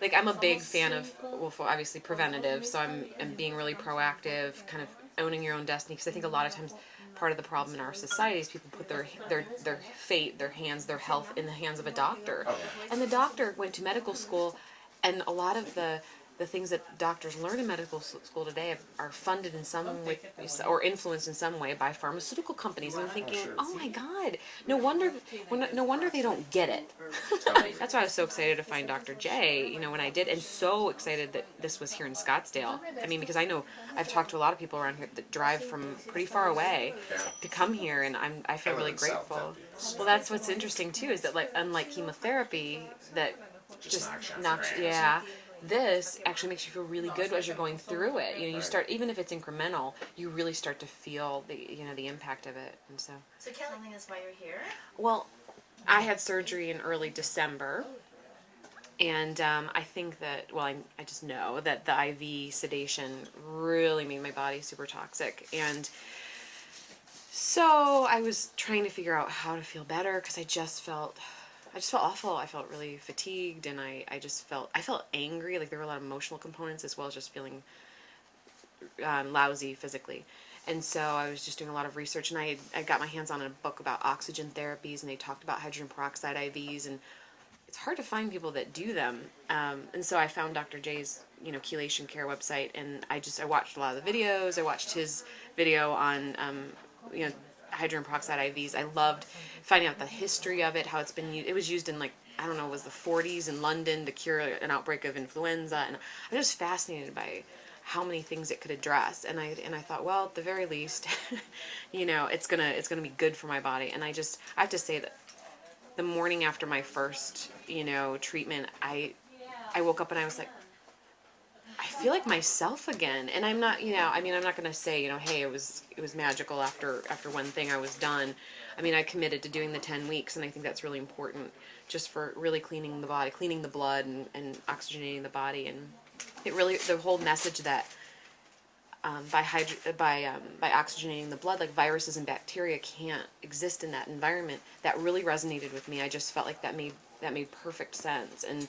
like I'm a big fan of, well, obviously preventative, so I'm being really proactive, kind of owning your own destiny, because I think a lot of times part of the problem in our society is people put their fate, their hands, their health in the hands of a doctor. And the doctor went to medical school, and a lot of the things that doctors learn in medical school today are funded in some way or influenced in some way by pharmaceutical companies. And I'm thinking, oh my God, no wonder they don't get it. That's why I was so excited to find Dr. J, you know, when I did, and so excited that this was here in Scottsdale. I mean, because I know I've talked to a lot of people around here that drive from pretty far away to come here, and I feel really grateful. Well, that's what's interesting too, is that like unlike chemotherapy that just knocks, yeah, this actually makes you feel really good as you're going through it. You know, you start, even if it's incremental, you really start to feel the impact of it. And so telling us why you're here? Well, I had surgery in early December, and I think that, well, I just know that the IV sedation really made my body super toxic. And so I was trying to figure out how to feel better, because I just felt awful. I felt really fatigued, and I felt angry. Like there were a lot of emotional components, as well as just feeling lousy physically. And so I was just doing a lot of research, and I got my hands on a book about oxygen therapies, and they talked about hydrogen peroxide IVs, and it's hard to find people that do them. And so I found Dr. J's, you know, Chelation Care website, and I watched a lot of the videos. I watched his video on, you know, hydrogen peroxide IVs. I loved finding out the history of it, how it's been used. It was used in, like, I don't know, it was the 40s in London to cure an outbreak of influenza, and I'm just fascinated by how many things it could address. And I thought, well, at the very least, you know, it's gonna be good for my body. And I have to say that the morning after my first, you know, treatment, I woke up and I was like, I feel like myself again. And I'm not, you know, I mean, I'm not going to say, you know, hey, it was magical after one thing I was done. I mean, I committed to doing the 10 weeks, and I think that's really important, just for really cleaning the body, cleaning the blood, and oxygenating the body. And it really, the whole message that by oxygenating the blood, like viruses and bacteria can't exist in that environment, that really resonated with me. I just felt like that made perfect sense. And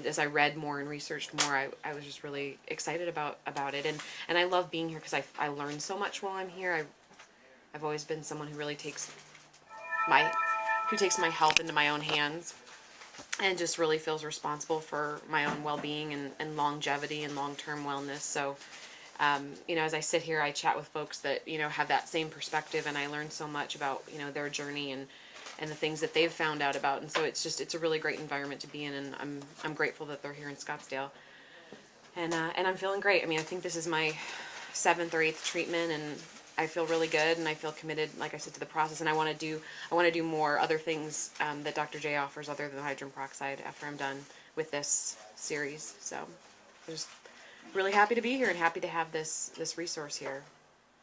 as I read more and researched more, I was just really excited about it. And I love being here, because I learned so much while I'm here. I've always been someone who really takes my health into my own hands, and just really feels responsible for my own well-being and longevity and long-term wellness. So, you know, as I sit here, I chat with folks that, you know, have that same perspective, and I learn so much about, you know, their journey and the things that they've found out about. And so it's a really great environment to be in, and I'm grateful that they're here in Scottsdale. And I'm feeling great. I mean, I think this is my 7th or 8th treatment, and I feel really good, and I feel committed, like I said, to the process. And I want to do more other things that Dr. J offers other than hydrogen peroxide after I'm done with this series. So I'm just really happy to be here, and happy to have this resource here.